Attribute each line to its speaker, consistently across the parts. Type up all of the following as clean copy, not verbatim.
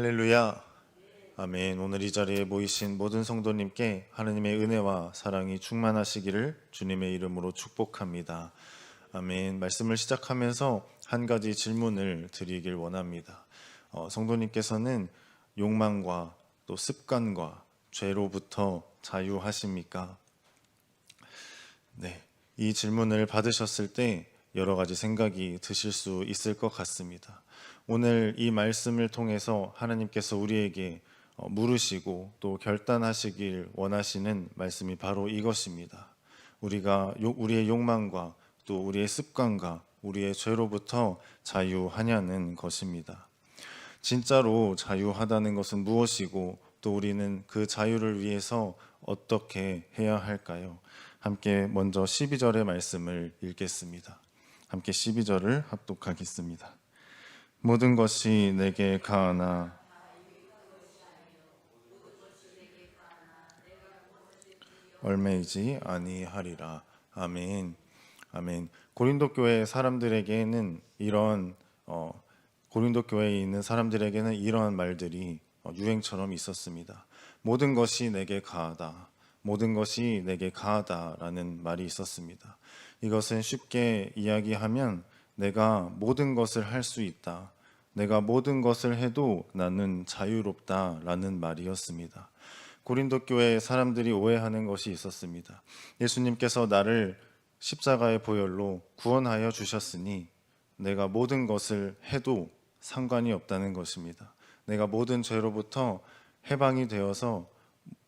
Speaker 1: 할렐루야. 아멘. 오늘 이 자리에 모이신 모든 성도님께 하느님의 은혜와 사랑이 충만하시기를 주님의 이름으로 축복합니다. 아멘. 말씀을 시작하면서 한 가지 질문을 드리길 원합니다. 성도님께서는 욕망과 또 습관과 죄로부터 자유하십니까? 네. 이 질문을 받으셨을 때 여러 가지 생각이 드실 수 있을 것 같습니다. 오늘 이 말씀을 통해서 하나님께서 우리에게 물으시고 또 결단하시길 원하시는 말씀이 바로 이것입니다. 우리가 우리의 욕망과 또 우리의 습관과 우리의 죄로부터 자유하냐는 것입니다. 진짜로 자유하다는 것은 무엇이고 또 우리는 그 자유를 위해서 어떻게 해야 할까요? 함께 먼저 12절의 말씀을 읽겠습니다. 함께 12절을 합독하겠습니다. 모든 것이 내게 가하나 얼매이지 아니하리라. 아멘. 아멘. 고린도 교회 사람들에게는 고린도 교회에 있는 사람들에게는 이러한 말들이 유행처럼 있었습니다. 모든 것이 내게 가하다. 모든 것이 내게 가하다라는 말이 있었습니다. 이것은 쉽게 이야기하면 내가 모든 것을 할 수 있다. 내가 모든 것을 해도 나는 자유롭다라는 말이었습니다. 고린도 교회 사람들이 오해하는 것이 있었습니다. 예수님께서 나를 십자가의 보혈로 구원하여 주셨으니 내가 모든 것을 해도 상관이 없다는 것입니다. 내가 모든 죄로부터 해방이 되어서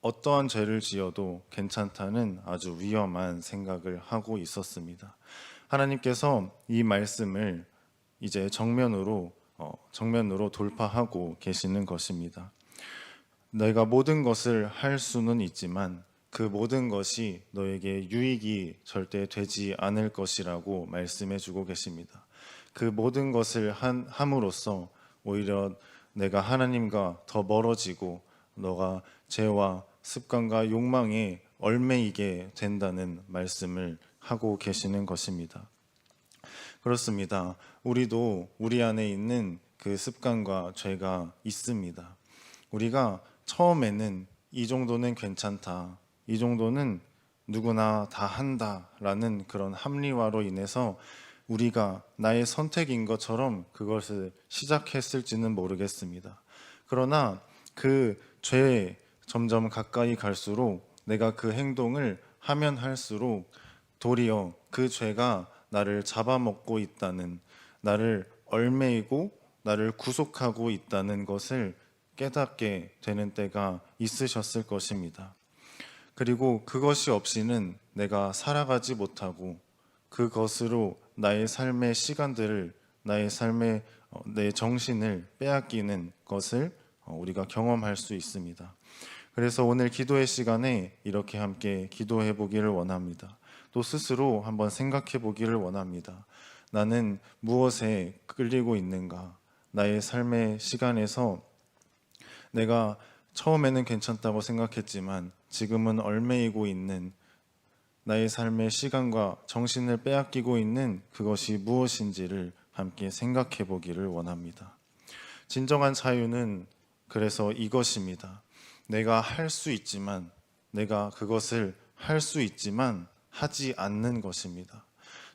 Speaker 1: 어떠한 죄를 지어도 괜찮다는 아주 위험한 생각을 하고 있었습니다. 하나님께서 이 말씀을 이제 정면으로 돌파하고 계시는 것입니다. 내가 모든 것을 할 수는 있지만 그 모든 것이 너에게 유익이 절대 되지 않을 것이라고 말씀해 주고 계십니다. 그 모든 것을 함으로써 오히려 내가 하나님과 더 멀어지고 너가 죄와 습관과 욕망에 얽매이게 된다는 말씀을 하고 계시는 것입니다. 그렇습니다. 우리도 우리 안에 있는 그 습관과 죄가 있습니다. 우리가 처음에는 이 정도는 괜찮다, 이 정도는 누구나 다 한다라는 그런 합리화로 인해서 우리가 나의 선택인 것처럼 그것을 시작했을지는 모르겠습니다. 그러나 그 죄에 점점 가까이 갈수록 내가 그 행동을 하면 할수록 도리어 그 죄가 나를 잡아먹고 있다는, 나를 얽매이고 나를 구속하고 있다는 것을 깨닫게 되는 때가 있으셨을 것입니다. 그리고 그것이 없이는 내가 살아가지 못하고 그것으로 나의 삶의 시간들을, 나의 삶의 내 정신을 빼앗기는 것을 우리가 경험할 수 있습니다. 그래서 오늘 기도의 시간에 이렇게 함께 기도해 보기를 원합니다. 또 스스로 한번 생각해 보기를 원합니다. 나는 무엇에 끌리고 있는가? 나의 삶의 시간에서 내가 처음에는 괜찮다고 생각했지만 지금은 얽매이고 있는 나의 삶의 시간과 정신을 빼앗기고 있는 그것이 무엇인지를 함께 생각해 보기를 원합니다. 진정한 자유는 그래서 이것입니다. 내가 할 수 있지만, 내가 그것을 할 수 있지만 하지 않는 것입니다.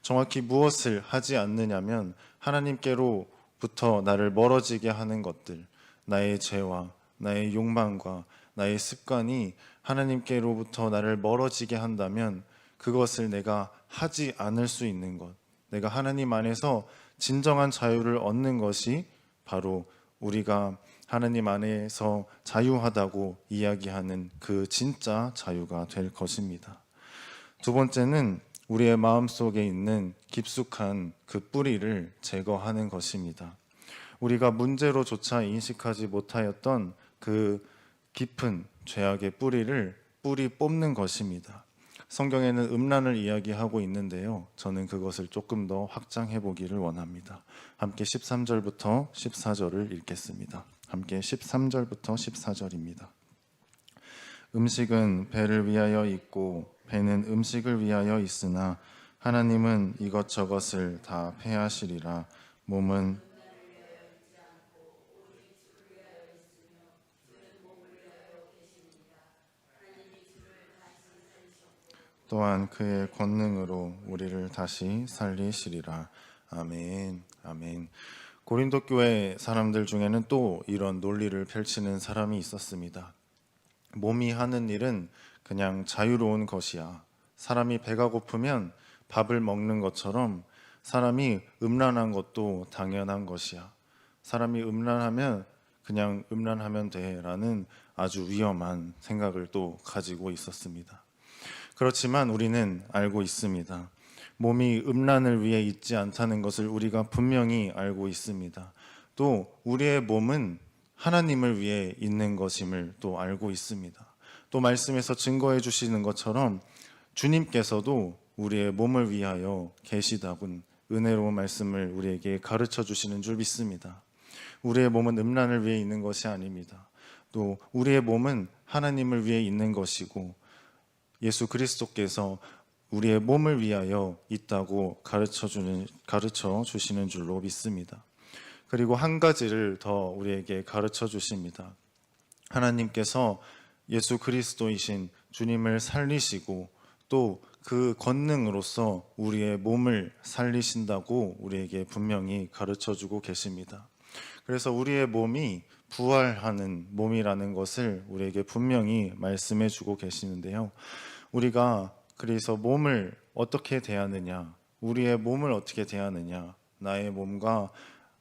Speaker 1: 정확히 무엇을 하지 않느냐면 하나님께로부터 나를 멀어지게 하는 것들, 나의 죄와 나의 욕망과 나의 습관이 하나님께로부터 나를 멀어지게 한다면 그것을 내가 하지 않을 수 있는 것, 내가 하나님 안에서 진정한 자유를 얻는 것이 바로 우리가 하나님 안에서 자유하다고 이야기하는 그 진짜 자유가 될 것입니다. 두 번째는 우리의 마음속에 있는 깊숙한 그 뿌리를 제거하는 것입니다. 우리가 문제로조차 인식하지 못하였던 그 깊은 죄악의 뿌리를 뽑는 것입니다. 성경에는 음란을 이야기하고 있는데요. 저는 그것을 조금 더 확장해 보기를 원합니다. 함께 13절부터 14절을 읽겠습니다. 함께 13절부터 14절입니다. 음식은 배를 위하여 있고 배는 음식을 위하여 있으나 하나님은 이것저것을 다 패하시리라. 몸은 또한 그의 권능으로 우리를 다시 살리시리라. 아멘. 아멘. 고린도 교회 사람들 중에는 또 이런 논리를 펼치는 사람이 있었습니다. 몸이 하는 일은 그냥 자유로운 것이야. 사람이 배가 고프면 밥을 먹는 것처럼 사람이 음란한 것도 당연한 것이야. 사람이 음란하면 그냥 음란하면 돼라는 아주 위험한 생각을 또 가지고 있었습니다. 그렇지만 우리는 알고 있습니다. 몸이 음란을 위해 있지 않다는 것을 우리가 분명히 알고 있습니다. 또 우리의 몸은 하나님을 위해 있는 것임을 또 알고 있습니다. 또 말씀에서 증거해 주시는 것처럼 주님께서도 우리의 몸을 위하여 계시다군 은혜로운 말씀을 우리에게 가르쳐 주시는 줄 믿습니다. 우리의 몸은 음란을 위해 있는 것이 아닙니다. 또 우리의 몸은 하나님을 위해 있는 것이고 예수 그리스도께서 우리의 몸을 위하여 있다고 가르쳐 주시는 줄로 믿습니다. 그리고 한 가지를 더 우리에게 가르쳐 주십니다. 하나님께서 예수 그리스도이신 주님을 살리시고 또 그 권능으로서 우리의 몸을 살리신다고 우리에게 분명히 가르쳐 주고 계십니다. 그래서 우리의 몸이 부활하는 몸이라는 것을 우리에게 분명히 말씀해 주고 계시는데요. 우리가 그래서 몸을 어떻게 대하느냐, 우리의 몸을 어떻게 대하느냐, 나의 몸과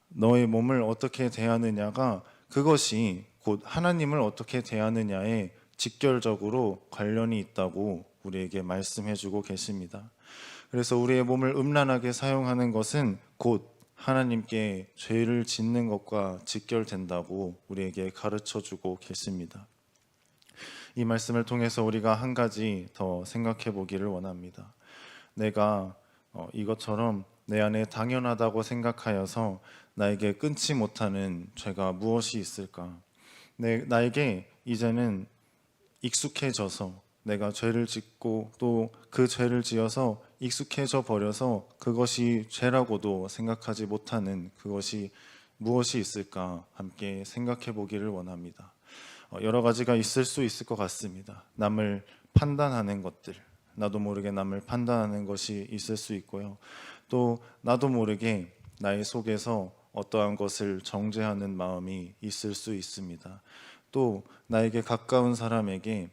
Speaker 1: 너의 몸을 어떻게 대하느냐가 그것이 곧 하나님을 어떻게 대하느냐에 직결적으로 관련이 있다고 우리에게 말씀해 주고 계십니다. 그래서 우리의 몸을 음란하게 사용하는 것은 곧 하나님께 죄를 짓는 것과 직결된다고 우리에게 가르쳐 주고 계십니다. 이 말씀을 통해서 우리가 한 가지 더 생각해 보기를 원합니다. 내가 이것처럼 내 안에 당연하다고 생각하여서 나에게 끊지 못하는 죄가 무엇이 있을까? 나에게 이제는 익숙해져서 내가 죄를 짓고 또 그 죄를 지어서 익숙해져 버려서 그것이 죄라고도 생각하지 못하는 그것이 무엇이 있을까 함께 생각해 보기를 원합니다. 여러 가지가 있을 수 있을 것 같습니다. 남을 판단하는 것들, 나도 모르게 남을 판단하는 것이 있을 수 있고요. 또 나도 모르게 나의 속에서 어떠한 것을 정죄하는 마음이 있을 수 있습니다. 또 나에게 가까운 사람에게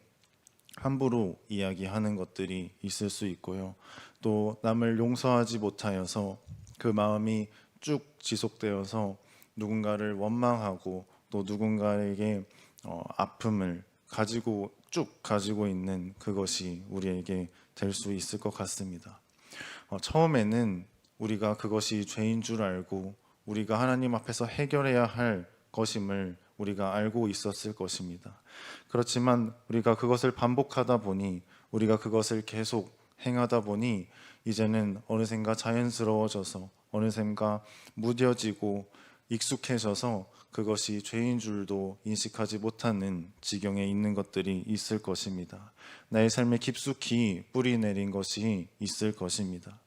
Speaker 1: 함부로 이야기하는 것들이 있을 수 있고요. 또 남을 용서하지 못하여서 그 마음이 쭉 지속되어서 누군가를 원망하고 또 누군가에게 아픔을 쭉 가지고 있는 그것이 우리에게 될 수 있을 것 같습니다. 처음에는 우리가 그것이 죄인 줄 알고 우리가 하나님 앞에서 해결해야 할 것임을 우리가 알고 있었을 것입니다. 그렇지만 우리가 그것을 반복하다 보니 우리가 그것을 계속 행하다 보니 이제는 어느샌가 자연스러워져서 어느샌가 무뎌지고 익숙해져서 그것이 죄인 줄도 인식하지 못하는 지경에 있는 것들이 있을 것입니다. 나의 삶에 깊숙이 뿌리 내린 것이 있을 것입니다.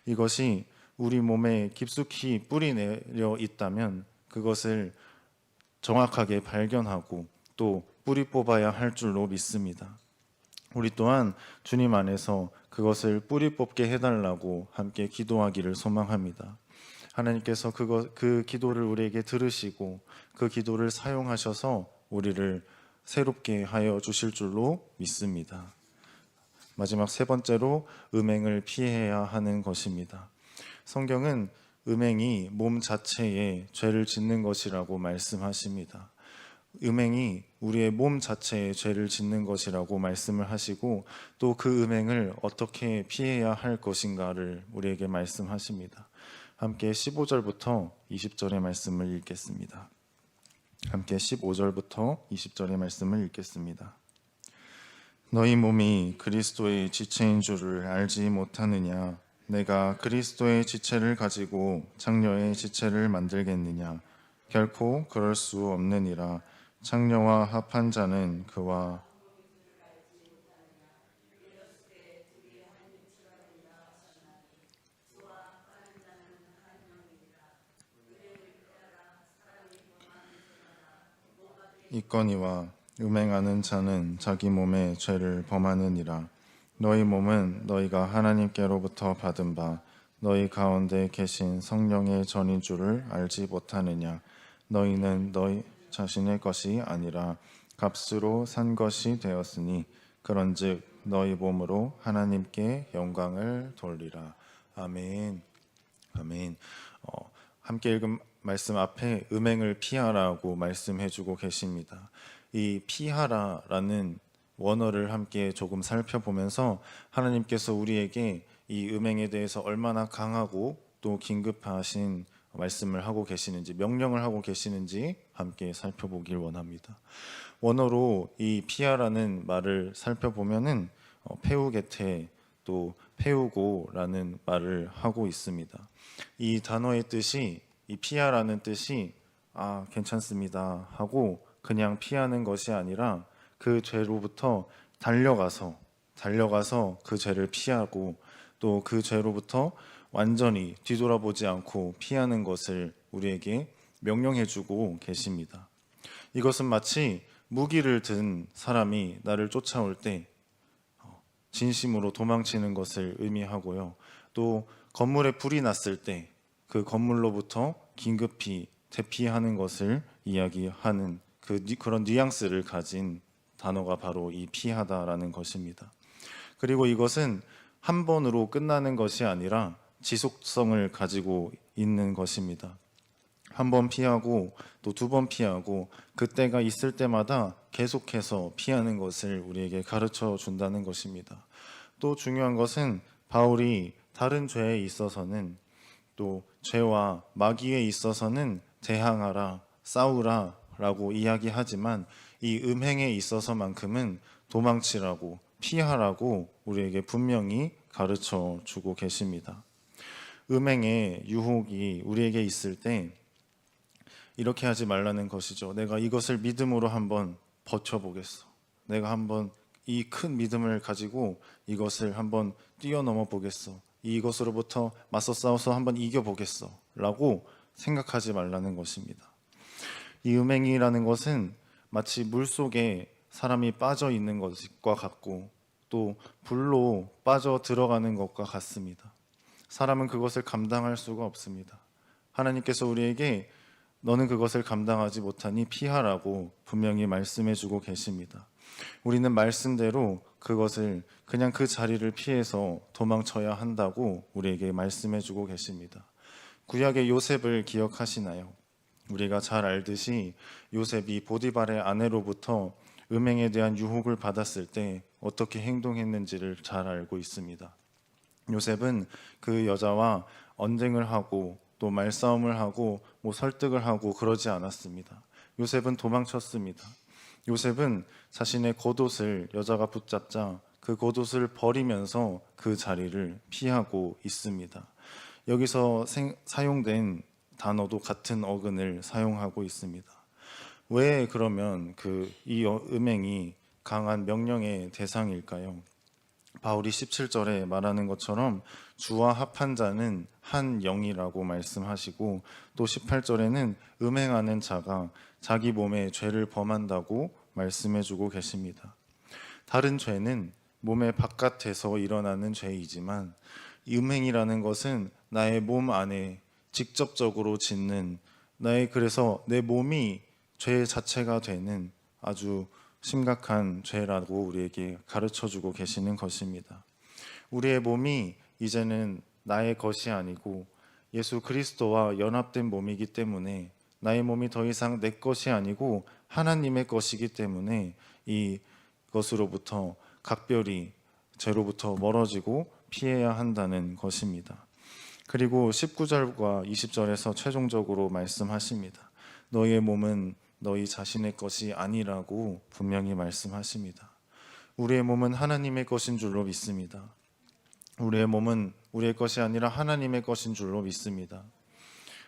Speaker 1: 이것이 우리 몸에 깊숙이 뿌리 내려 있다면 그것을 정확하게 발견하고 또 뿌리 뽑아야 할 줄로 믿습니다. 우리 또한 주님 안에서 그것을 뿌리 뽑게 해달라고 함께 기도하기를 소망합니다. 하나님께서 그 기도를 우리에게 들으시고 그 기도를 사용하셔서 우리를 새롭게 하여 주실 줄로 믿습니다. 마지막 세 번째로 음행을 피해야 하는 것입니다. 성경은 음행이 몸 자체에 죄를 짓는 것이라고 말씀하십니다. 음행이 우리의 몸 자체에 죄를 짓는 것이라고 말씀을 하시고 또 그 음행을 어떻게 피해야 할 것인가를 우리에게 말씀하십니다. 함께 15절부터 20절의 말씀을 읽겠습니다. 함께 15절부터 20절의 말씀을 읽겠습니다. 너희 몸이 그리스도의 지체인 줄을 알지 못하느냐? 내가 그리스도의 지체를 가지고 장녀의 지체를 만들겠느냐? 결코 그럴 수 없느니라. 장녀와 합한 자는 그와 있거니와 음행하는 자는 자기 몸에 죄를 범하느니라. 너희 몸은 너희가 하나님께로부터 받은 바 너희 가운데 계신 성령의 전인 줄을 알지 못하느냐. 너희는 너희 자신의 것이 아니라 값으로 산 것이 되었으니 그런즉 너희 몸으로 하나님께 영광을 돌리라. 아멘. 아멘. 함께 읽은 말씀 앞에 음행을 피하라고 말씀해주고 계십니다. 이 피하라라는 원어를 함께 조금 살펴보면서 하나님께서 우리에게 이 음행에 대해서 얼마나 강하고 또 긴급하신 말씀을 하고 계시는지, 명령을 하고 계시는지 함께 살펴보길 원합니다. 원어로 이 피하라는 말을 살펴보면은 페우게테 또 페우고라는 말을 하고 있습니다. 이 단어의 뜻이, 이 피하라는 뜻이 괜찮습니다 하고 그냥 피하는 것이 아니라 그 죄로부터 달려가서 그 죄를 피하고 또 그 죄로부터 완전히 뒤돌아보지 않고 피하는 것을 우리에게 명령해주고 계십니다. 이것은 마치 무기를 든 사람이 나를 쫓아올 때 진심으로 도망치는 것을 의미하고요. 또 건물에 불이 났을 때 그 건물로부터 긴급히 대피하는 것을 이야기하는 그런 뉘앙스를 가진 단어가 바로 이 피하다라는 것입니다. 그리고 이것은 한 번으로 끝나는 것이 아니라 지속성을 가지고 있는 것입니다. 한 번 피하고 또 두 번 피하고 그때가 있을 때마다 계속해서 피하는 것을 우리에게 가르쳐 준다는 것입니다. 또 중요한 것은 바울이 다른 죄에 있어서는 또 죄와 마귀에 있어서는 대항하라, 싸우라 라고 이야기하지만 이 음행에 있어서만큼은 도망치라고, 피하라고 우리에게 분명히 가르쳐 주고 계십니다. 음행의 유혹이 우리에게 있을 때 이렇게 하지 말라는 것이죠. 내가 이것을 믿음으로 한번 버텨보겠어. 내가 한번 이 큰 믿음을 가지고 이것을 한번 뛰어넘어 보겠어. 이것으로부터 맞서 싸워서 한번 이겨보겠어 라고 생각하지 말라는 것입니다. 이 음행이라는 것은 마치 물속에 사람이 빠져 있는 것과 같고 또 불로 빠져 들어가는 것과 같습니다. 사람은 그것을 감당할 수가 없습니다. 하나님께서 우리에게 너는 그것을 감당하지 못하니 피하라고 분명히 말씀해주고 계십니다. 우리는 말씀대로 그것을 그냥 그 자리를 피해서 도망쳐야 한다고 우리에게 말씀해주고 계십니다. 구약의 요셉을 기억하시나요? 우리가 잘 알듯이 요셉이 보디발의 아내로부터 음행에 대한 유혹을 받았을 때 어떻게 행동했는지를 잘 알고 있습니다. 요셉은 그 여자와 언쟁을 하고 또 말싸움을 하고 설득을 하고 그러지 않았습니다. 요셉은 도망쳤습니다. 요셉은 자신의 겉옷을 여자가 붙잡자 그 겉옷을 버리면서 그 자리를 피하고 있습니다. 여기서 사용된 단어도 같은 어근을 사용하고 있습니다. 왜 그러면 이 음행이 강한 명령의 대상일까요? 바울이 17절에 말하는 것처럼 주와 합한 자는 한 영이라고 말씀하시고 또 18절에는 음행하는 자가 자기 몸에 죄를 범한다고 말씀해주고 계십니다. 다른 죄는 몸의 바깥에서 일어나는 죄이지만 음행이라는 것은 나의 몸 안에 직접적으로 짓는 그래서 내 몸이 죄 자체가 되는 아주 심각한 죄라고 우리에게 가르쳐주고 계시는 것입니다. 우리의 몸이 이제는 나의 것이 아니고 예수 그리스도와 연합된 몸이기 때문에 나의 몸이 더 이상 내 것이 아니고 하나님의 것이기 때문에 이것으로부터 각별히 죄로부터 멀어지고 피해야 한다는 것입니다. 그리고 19절과 20절에서 최종적으로 말씀하십니다. 너희의 몸은 너희 자신의 것이 아니라고 분명히 말씀하십니다. 우리의 몸은 하나님의 것인 줄로 믿습니다. 우리의 몸은 우리의 것이 아니라 하나님의 것인 줄로 믿습니다.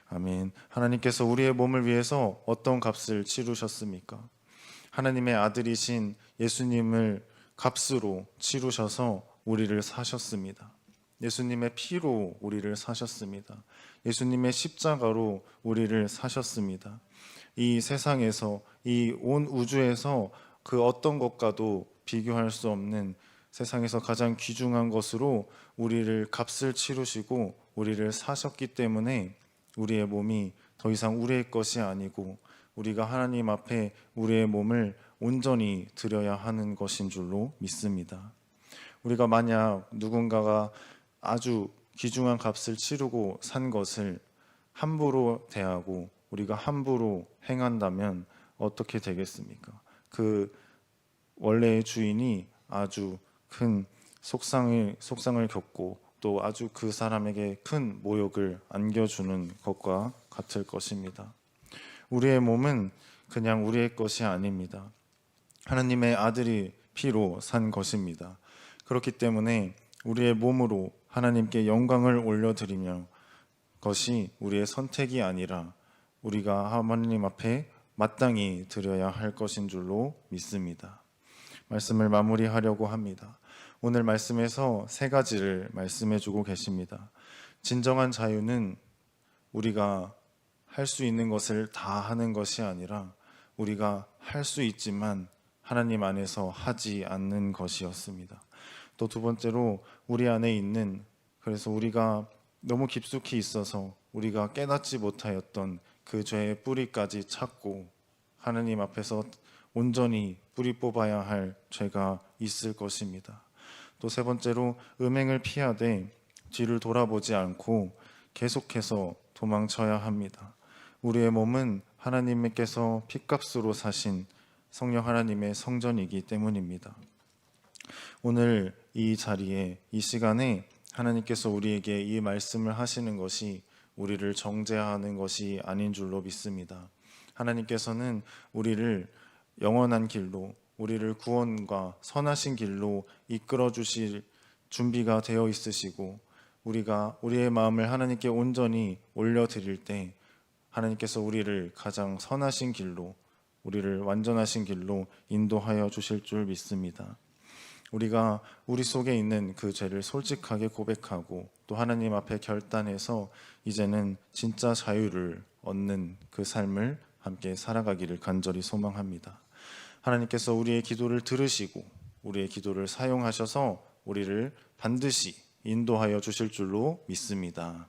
Speaker 1: 아멘. 하나님께서 우리의 몸을 위해서 어떤 값을 치르셨습니까? 하나님의 아들이신 예수님을 값으로 치르셔서 우리를 사셨습니다. 예수님의 피로 우리를 사셨습니다. 예수님의 십자가로 우리를 사셨습니다. 이 세상에서 이 온 우주에서 그 어떤 것과도 비교할 수 없는 세상에서 가장 귀중한 것으로 우리를 값을 치르시고 우리를 사셨기 때문에 우리의 몸이 더 이상 우리의 것이 아니고 우리가 하나님 앞에 우리의 몸을 온전히 드려야 하는 것인 줄로 믿습니다. 우리가 만약 누군가가 아주 귀중한 값을 치르고 산 것을 함부로 대하고 우리가 함부로 행한다면 어떻게 되겠습니까? 그 원래의 주인이 아주 큰 속상을 겪고 또 아주 그 사람에게 큰 모욕을 안겨주는 것과 같을 것입니다. 우리의 몸은 그냥 우리의 것이 아닙니다. 하나님의 아들이 피로 산 것입니다. 그렇기 때문에 우리의 몸으로 하나님께 영광을 올려드리며 것이 우리의 선택이 아니라 우리가 하나님 앞에 마땅히 드려야 할 것인 줄로 믿습니다. 말씀을 마무리하려고 합니다. 오늘 말씀에서 세 가지를 말씀해 주고 계십니다. 진정한 자유는 우리가 할 수 있는 것을 다 하는 것이 아니라 우리가 할 수 있지만 하나님 안에서 하지 않는 것이었습니다. 또 두 번째로 우리 안에 있는, 그래서 우리가 너무 깊숙이 있어서 우리가 깨닫지 못하였던 그 죄의 뿌리까지 찾고 하나님 앞에서 온전히 뿌리 뽑아야 할 죄가 있을 것입니다. 또 세 번째로 음행을 피하되 뒤를 돌아보지 않고 계속해서 도망쳐야 합니다. 우리의 몸은 하나님께서 핏값으로 사신 성령 하나님의 성전이기 때문입니다. 오늘 이 자리에, 이 시간에 하나님께서 우리에게 이 말씀을 하시는 것이 우리를 정죄하는 것이 아닌 줄로 믿습니다. 하나님께서는 우리를 영원한 길로, 우리를 구원과 선하신 길로 이끌어 주실 준비가 되어 있으시고, 우리가 우리의 마음을 하나님께 온전히 올려드릴 때 하나님께서 우리를 가장 선하신 길로, 우리를 완전하신 길로 인도하여 주실 줄 믿습니다. 우리가 우리 속에 있는 그 죄를 솔직하게 고백하고 또 하나님 앞에 결단해서 이제는 진짜 자유를 얻는 그 삶을 함께 살아가기를 간절히 소망합니다. 하나님께서 우리의 기도를 들으시고 우리의 기도를 사용하셔서 우리를 반드시 인도하여 주실 줄로 믿습니다.